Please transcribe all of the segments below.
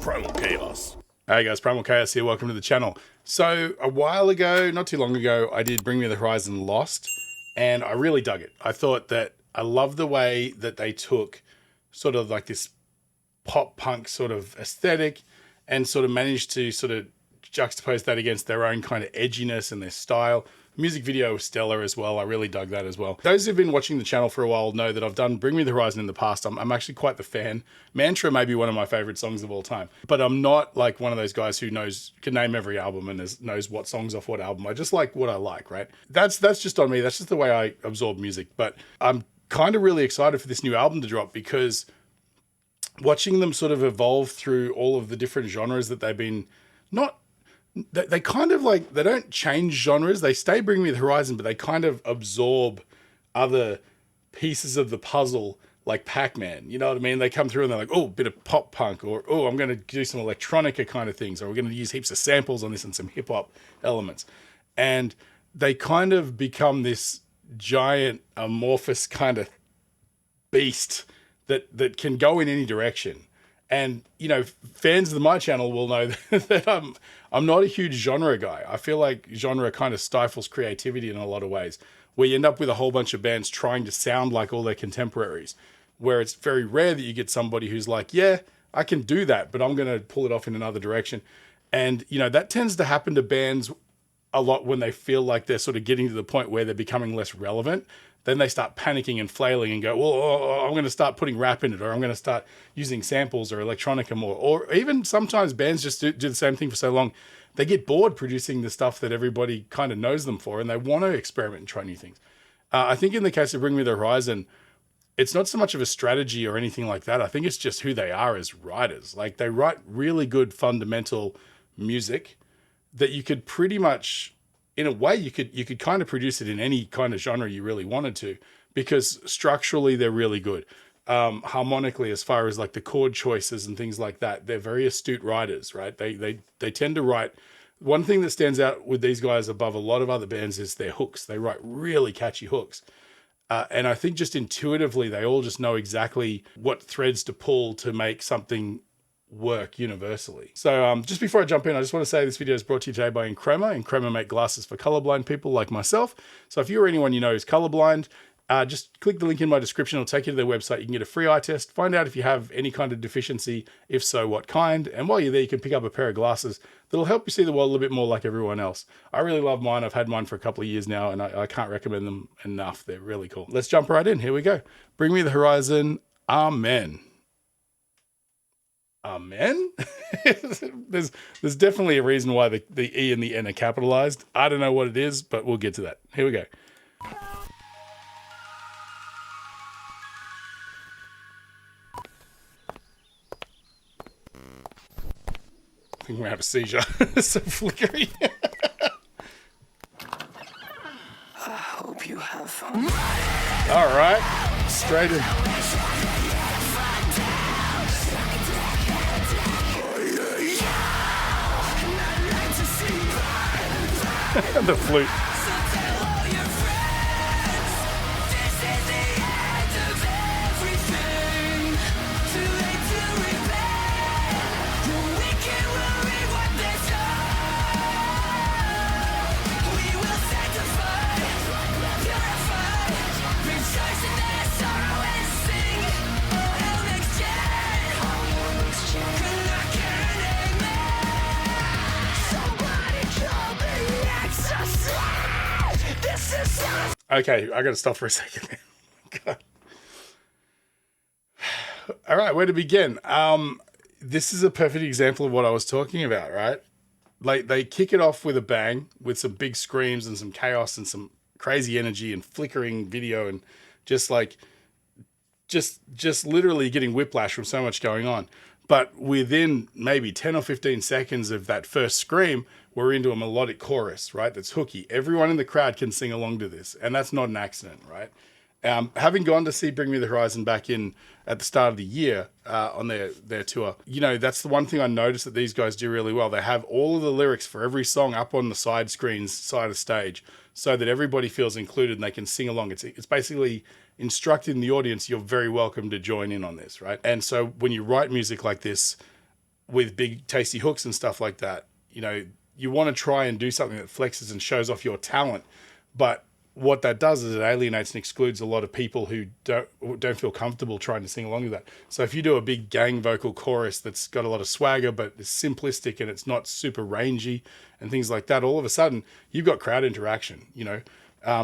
PrymalChaos. Hey guys, PrymalChaos here, welcome to the channel. So a while ago, not too long ago, I did Bring Me the Horizon Lost, and I really dug it. I thought that I love the way that they took sort of like this pop punk sort of aesthetic and sort of managed to sort of juxtapose that against their own kind of edginess and their style. The music video was stellar as well. I really dug that as well. Those who've been watching the channel for a while know that I've done Bring Me the Horizon in the past. I'm actually quite the fan. Mantra may be one of my favorite songs of all time, but I'm not like one of those guys who can name every album and knows what songs off what album. I just like what I like, right? That's just on me. That's just the way I absorb music. But I'm kind of really excited for this new album to drop because watching them sort of evolve through all of the different genres that they've been they kind of like, they don't change genres. They stay Bring Me the Horizon, but they kind of absorb other pieces of the puzzle like Pac-Man. You know what I mean? They come through and they're like, oh, bit of pop punk, or oh, I'm going to do some electronica kind of things, or we're going to use heaps of samples on this and some hip hop elements. And they kind of become this giant amorphous kind of beast that can go in any direction. And, you know, fans of my channel will know that I'm not a huge genre guy. I feel like genre kind of stifles creativity in a lot of ways, where you end up with a whole bunch of bands trying to sound like all their contemporaries, where it's very rare that you get somebody who's like, yeah, I can do that, but I'm going to pull it off in another direction. And, you know, that tends to happen to bands a lot when they feel like they're sort of getting to the point where they're becoming less relevant. Then they start panicking and flailing and go, well, I'm going to start putting rap in it, or I'm going to start using samples or electronica more. Or even sometimes bands just do the same thing for so long. They get bored producing the stuff that everybody kind of knows them for, and they want to experiment and try new things. I think in the case of Bring Me the Horizon, it's not so much of a strategy or anything like that. I think it's just who they are as writers. Like, they write really good fundamental music that you could pretty much, in a way, you could kind of produce it in any kind of genre you really wanted to, because structurally they're really good. Harmonically, as far as like the chord choices and things like that, they're very astute writers, right? They tend to write. One thing that stands out with these guys above a lot of other bands is their hooks. They write really catchy hooks. And I think just intuitively, they all just know exactly what threads to pull to make something work universally. So just before I jump in, I just want to say this video is brought to you today by Enchroma. Enchroma make glasses for colorblind people like myself. So if you or anyone you know is colorblind, just click the link in my description. It'll take you to their website. You can get a free eye test, find out if you have any kind of deficiency, if so, what kind. And while you're there, you can pick up a pair of glasses that'll help you see the world a little bit more like everyone else. I really love mine. I've had mine for a couple of years now, and I can't recommend them enough. They're really cool. Let's jump right in. Here we go. Bring Me the Horizon. Amen. Amen? there's definitely a reason why the E and the N are capitalized. I don't know what it is, but we'll get to that. Here we go. I think we're gonna have a seizure. It's so flickery. I hope you have fun. All right, straight in. The flute. Okay, I gotta stop for a second. God. All right, where to begin? This is a perfect example of what I was talking about, right? Like, they kick it off with a bang, with some big screams and some chaos and some crazy energy and flickering video, and just literally getting whiplash from so much going on. But within maybe 10 or 15 seconds of that first scream, we're into a melodic chorus, right? That's hooky. Everyone in the crowd can sing along to this, and that's not an accident, right? Having gone to see Bring Me the Horizon back in at the start of the year on their tour, you know, that's the one thing I noticed that these guys do really well. They have all of the lyrics for every song up on the side screens, side of stage, so that everybody feels included and they can sing along. It's basically instructing the audience, you're very welcome to join in on this, right? And so when you write music like this, with big tasty hooks and stuff like that. You know, you want to try and do something that flexes and shows off your talent, but what that does is it alienates and excludes a lot of people who don't feel comfortable trying to sing along with that. So if you do a big gang vocal chorus that's got a lot of swagger, but it's simplistic and it's not super rangy and things like that, all of a sudden you've got crowd interaction, you know.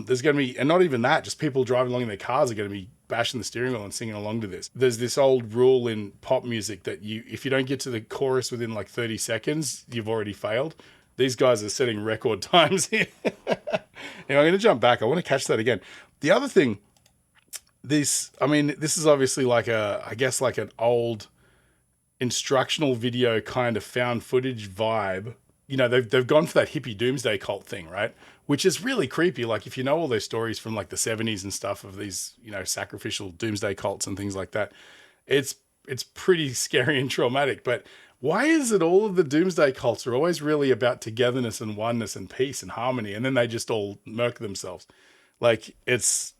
There's going to be, and not even that, just people driving along in their cars are going to be bashing the steering wheel and singing along to this. There's this old rule in pop music that if you don't get to the chorus within like 30 seconds, you've already failed. These guys are setting record times here. Anyway, I'm going to jump back. I want to catch that again. The other thing, this is obviously like I guess like an old instructional video kind of found footage vibe. You know, they've gone for that hippie doomsday cult thing, right? Which is really creepy. Like if you know all those stories from like the 70s and stuff of these, you know, sacrificial doomsday cults and things like that, it's pretty scary and traumatic. But why is it all of the doomsday cults are always really about togetherness and oneness and peace and harmony, and then they just all murk themselves? Like it's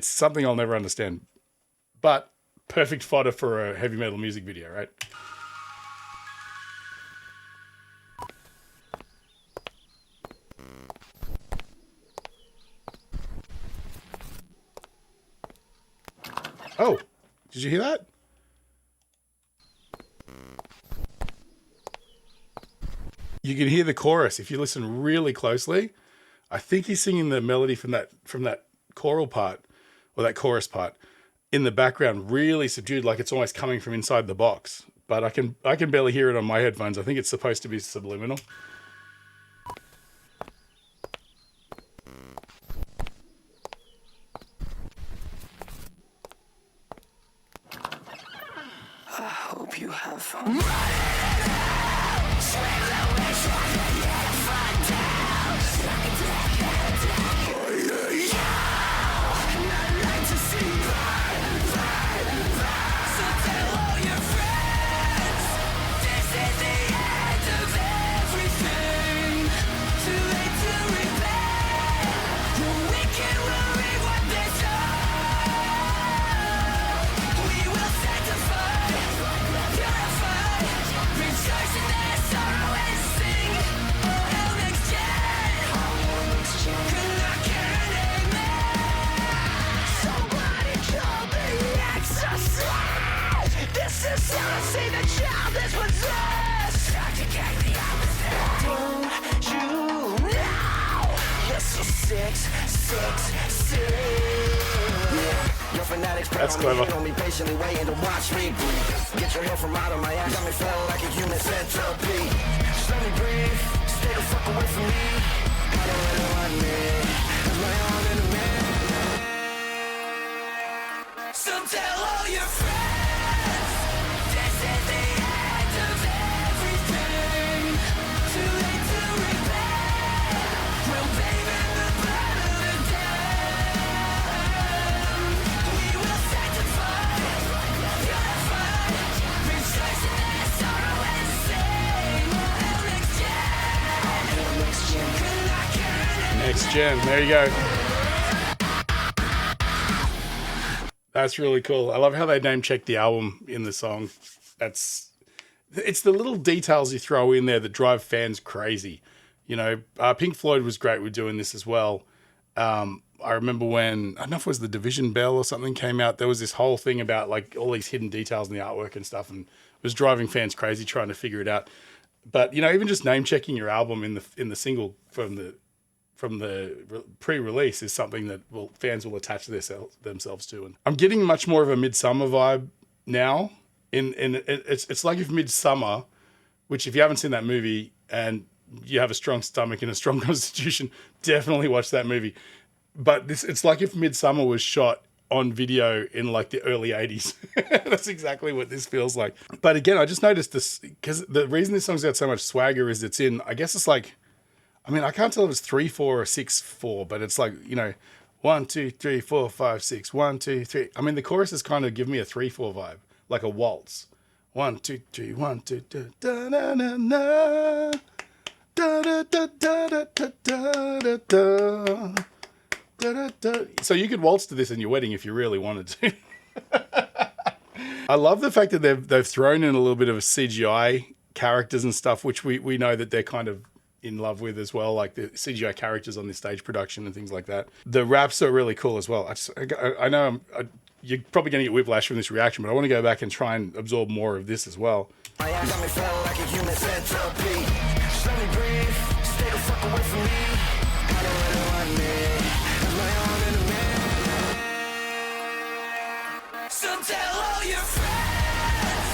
something I'll never understand. But perfect fodder for a heavy metal music video, right? Oh, did you hear that? You can hear the chorus if you listen really closely. I think he's singing the melody from that choral part, or that chorus part, in the background, really subdued, like it's almost coming from inside the box. But I can barely hear it on my headphones. I think it's supposed to be subliminal. I hope you have fun. That's clever. Patiently waiting to watch me breathe. Get your hair from out of my ass. Got me feeling like a human centipede. Just let me breathe. Stay the fuck away from me. I don't really want me. It's my own enemy. So tell all your friends. This is the end of everything. Too late to repent. We'll bathe in the blood of the dead. We will sanctify, purify, rejoice in their sorrow and sing. Hell next gen. Next gen. There you go. That's really cool. I love how they name check the album in the song. It's the little details you throw in there that drive fans crazy. You know, Pink Floyd was great with doing this as well. I remember when, I don't know if it was the Division Bell or something came out, there was this whole thing about like all these hidden details in the artwork and stuff, and it was driving fans crazy trying to figure it out. But, you know, even just name checking your album in the single from the pre-release is something that fans will attach themselves to. And I'm getting much more of a Midsummer vibe now. It's like if Midsummer, which if you haven't seen that movie and you have a strong stomach and a strong constitution, definitely watch that movie. But it's like if Midsummer was shot on video in like the early 80s. That's exactly what this feels like. But again, I just noticed this, because the reason this song's got so much swagger is it's in, I guess it's like, I mean, I can't tell if it's 3/4 or 6/4, but it's like, you know, 1, 2, 3, 4, 5, 6, 1, 2, 3. I mean, the choruses kind of give me a 3/4 vibe, like a waltz. 1, 2, 3, 1, 2, da da da da da da da da da da da da da. So you could waltz to this in your wedding if you really wanted to. I love the fact that they've thrown in a little bit of CGI characters and stuff, which we know that they're kind of in love with as well, like the CGI characters on the stage production and things like that. The raps are really cool as well. I know you're probably going to get whiplash from this reaction, but I want to go back and try and absorb more of this as well. My eyes got me feeling like a human centipede. Just let me breathe, stay the fuck away from me. I don't really want me, that's my own enemy. So tell all your friends,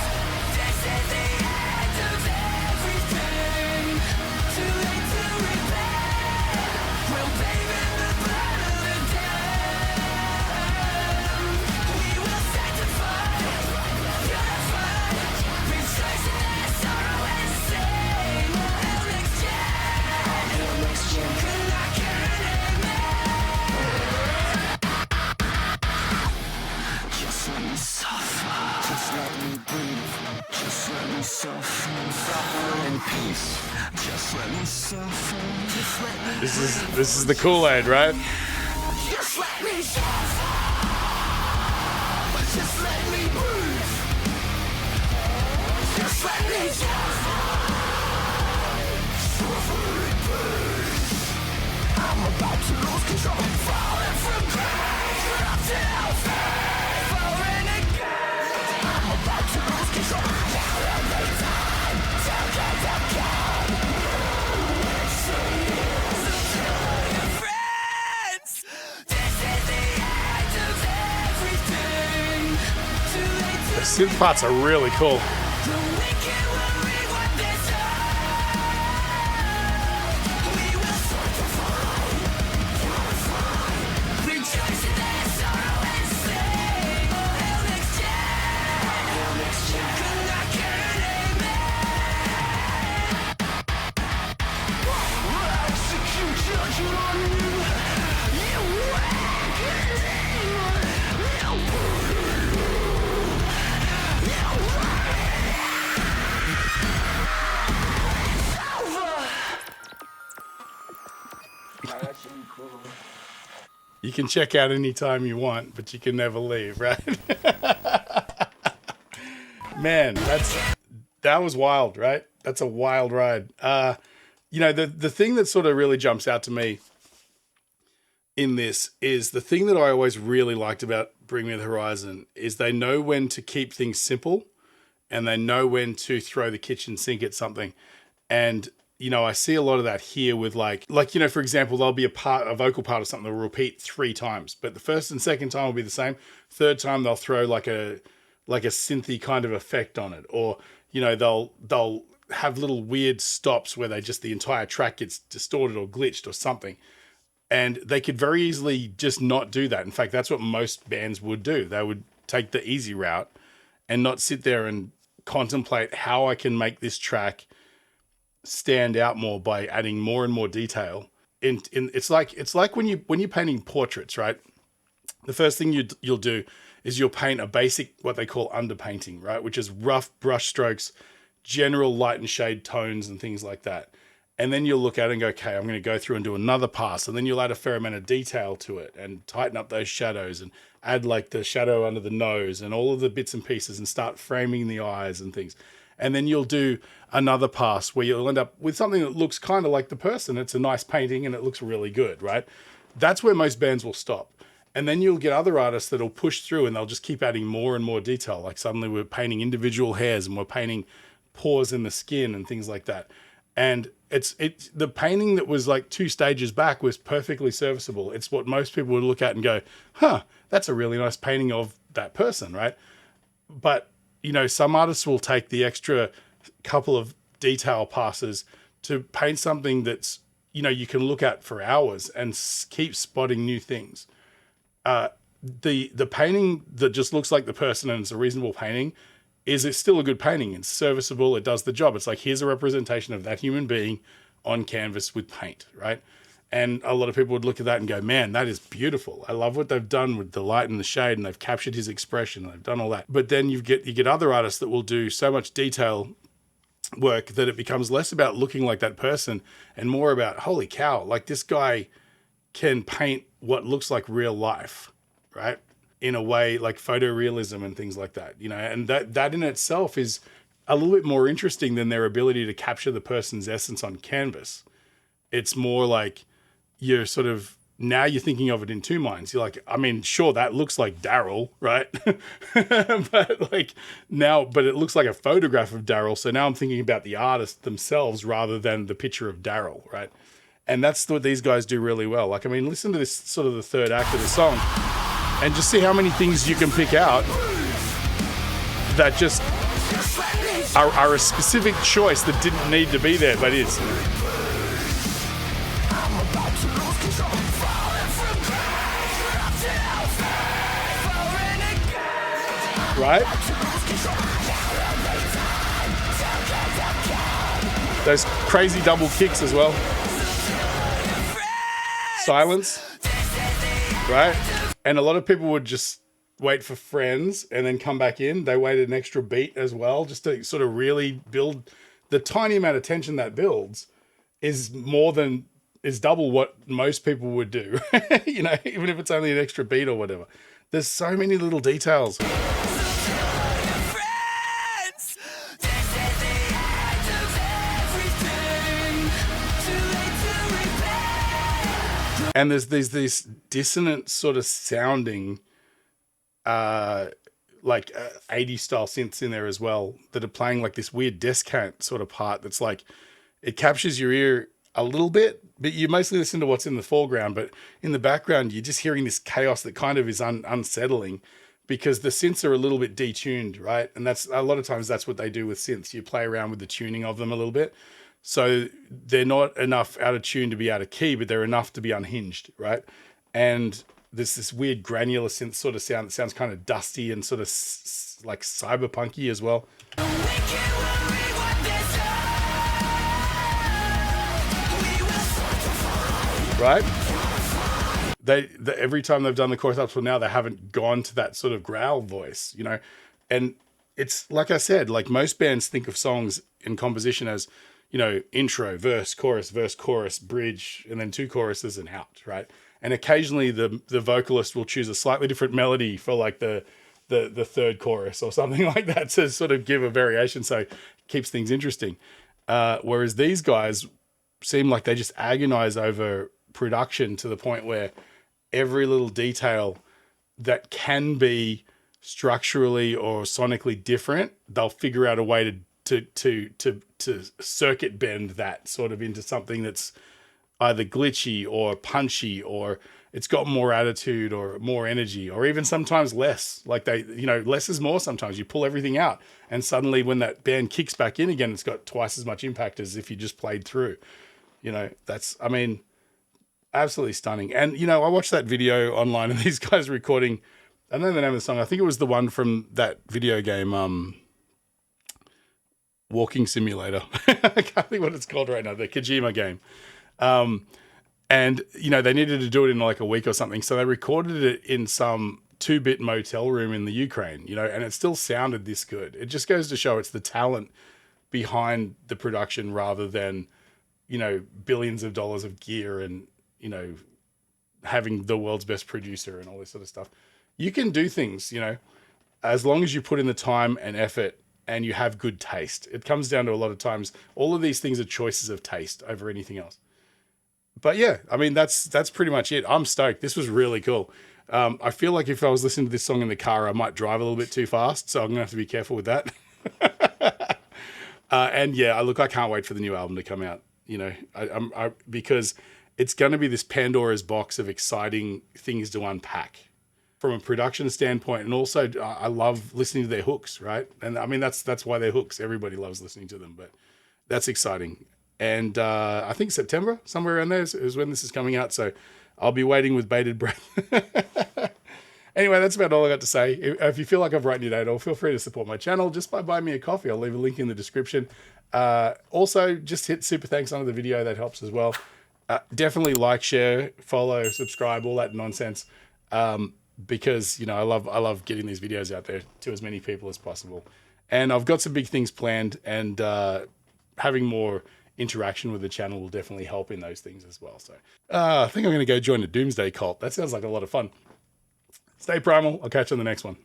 this is the end of everything. Too late to repair. We'll bathe in the blood of the dead. We will sanctify, purify, rejoicing their sorrow and sing. Hell next gen, could not care an amen. Just let me suffer. Just let me breathe. Just let me suffer. Suffer in peace. Just let me suffer. Just let me. This is the Kool-Aid, right? Just let me suffer. Just let me breathe. Just let me suffer. Suffer in peace. I'm about to lose control. Falling from grace. Up to hellfire. Falling again. I'm about to lose control. Now every time. Tell God. So tell all your friends. This is the end of everything. Too late to The synth parts are really cool. the wicked will reap what they sow. We will sanctify, purify, rejoice in their sorrow and sing. Oh, hell next gen, could not care an amen. We'll execute judgment on you. You wicked demon. You You can check out anytime you want, but you can never leave, right? Man, that was wild, right? That's a wild ride. The thing that sort of really jumps out to me in this is the thing that I always really liked about Bring Me the Horizon is they know when to keep things simple and they know when to throw the kitchen sink at something. And I see a lot of that here with like, for example, there'll be a vocal part of something that will repeat 3 times, but the first and second time will be the same. Third time they'll throw like a synthy kind of effect on it, or they'll have little weird stops where the entire track gets distorted or glitched or something. And they could very easily just not do that. In fact, that's what most bands would do. They would take the easy route and not sit there and contemplate how I can make this track stand out more by adding more and more detail. It's like when you're painting portraits, right? The first thing you'll do is you'll paint a basic, what they call underpainting, right? Which is rough brush strokes, general light and shade tones and things like that. And then you'll look at it and go, okay, I'm going to go through and do another pass. And then you'll add a fair amount of detail to it and tighten up those shadows and add like the shadow under the nose and all of the bits and pieces and start framing the eyes and things. And then you'll do another pass where you'll end up with something that looks kind of like the person. It's a nice painting and it looks really good, right? That's where most bands will stop. And then you'll get other artists that'll push through and they'll just keep adding more and more detail. Like suddenly we're painting individual hairs and we're painting pores in the skin and things like that. And it's the painting that was like 2 stages back was perfectly serviceable. It's what most people would look at and go, huh, that's a really nice painting of that person, right? But, some artists will take the extra couple of detail passes to paint something that's, you can look at for hours and keep spotting new things. The painting that just looks like the person and it's a reasonable painting it's still a good painting. It's serviceable. It does the job. It's like, here's a representation of that human being on canvas with paint, right? And a lot of people would look at that and go, man, that is beautiful. I love what they've done with the light and the shade, and they've captured his expression, and they've done all that. But then you get other artists that will do so much detail work that it becomes less about looking like that person and more about, holy cow, like this guy can paint what looks like real life, right? in a way like photorealism and things like that, you know, and that in itself is a little bit more interesting than their ability to capture the person's essence on canvas. It's more like you're sort of, now you're thinking of it in two minds. You're like, I mean, sure, that looks like Daryl, right? But like now, but it looks like a photograph of Daryl. So now I'm thinking about the artist themselves rather than the picture of Daryl, right? And that's what these guys do really well. Like, I mean, listen to this sort of the third act of the song and just see how many things you can pick out that just are a specific choice that didn't need to be there, but is. Right? Those crazy double kicks as well. Silence. Right? And a lot of people would just wait for Friends and then come back in. They waited an extra beat as well, just to sort of really build. The tiny amount of tension that builds is double what most people would do. You know, even if it's only an extra beat or whatever. There's so many little details. And there's these dissonant sort of sounding, like 80s style synths in there as well that are playing like this weird descant sort of part that's like, it captures your ear a little bit, but you mostly listen to what's in the foreground. But in the background, you're just hearing this chaos that kind of is unsettling because the synths are a little bit detuned, right? And that's a lot of times that's what they do with synths. You play around with the tuning of them a little bit. So they're not enough out of tune to be out of key, but they're enough to be unhinged, right? And there's this weird granular synth sort of sound that sounds kind of dusty and sort of like cyberpunky as well. Right? Every time they've done the chorus up till now, they haven't gone to that sort of growl voice, you know? And it's like I said, like most bands think of songs in composition as, you know, intro, verse, chorus, bridge, and then two choruses and out, right? And occasionally the vocalist will choose a slightly different melody for like the third chorus or something like that to sort of give a variation, so it keeps things interesting. Whereas these guys seem like they just agonize over production to the point where every little detail that can be structurally or sonically different, they'll figure out a way to circuit bend that sort of into something that's either glitchy or punchy, or it's got more attitude or more energy, or even sometimes less. Like less is more sometimes. You pull everything out and suddenly when that band kicks back in again, it's got twice as much impact as if you just played through. You know, that's, I mean, absolutely stunning. And, you know, I watched that video online and these guys recording, I don't know the name of the song. I think it was the one from that video game, Walking Simulator. I can't think what it's called right now. The Kojima game. And, you know, they needed to do it in like a week or something. So they recorded it in some 2-bit motel room in the Ukraine, you know, and it still sounded this good. It just goes to show it's the talent behind the production rather than, you know, billions of dollars of gear and, you know, having the world's best producer and all this sort of stuff. You can do things, you know, as long as you put in the time and effort and you have good taste. It comes down to a lot of times, all of these things are choices of taste over anything else. But yeah, I mean, that's pretty much it. I'm stoked. This was really cool. I feel like if I was listening to this song in the car, I might drive a little bit too fast. So I'm going to have to be careful with that. And yeah, I can't wait for the new album to come out, you know, because it's going to be this Pandora's box of exciting things to unpack from a production standpoint. And also I love listening to their hooks, right? And I mean, that's why they're hooks. Everybody loves listening to them, but that's exciting. And I think September, somewhere around there is when this is coming out. So I'll be waiting with bated breath. Anyway, that's about all I got to say. If you feel like I've written you at all, feel free to support my channel just by buying me a coffee. I'll leave a link in the description. Also, just hit super thanks under the video. That helps as well. Definitely like, share, follow, subscribe, all that nonsense. Because, you know, I love getting these videos out there to as many people as possible. And I've got some big things planned, and having more interaction with the channel will definitely help in those things as well. So I think I'm going to go join the Doomsday cult. That sounds like a lot of fun. Stay primal. I'll catch you on the next one.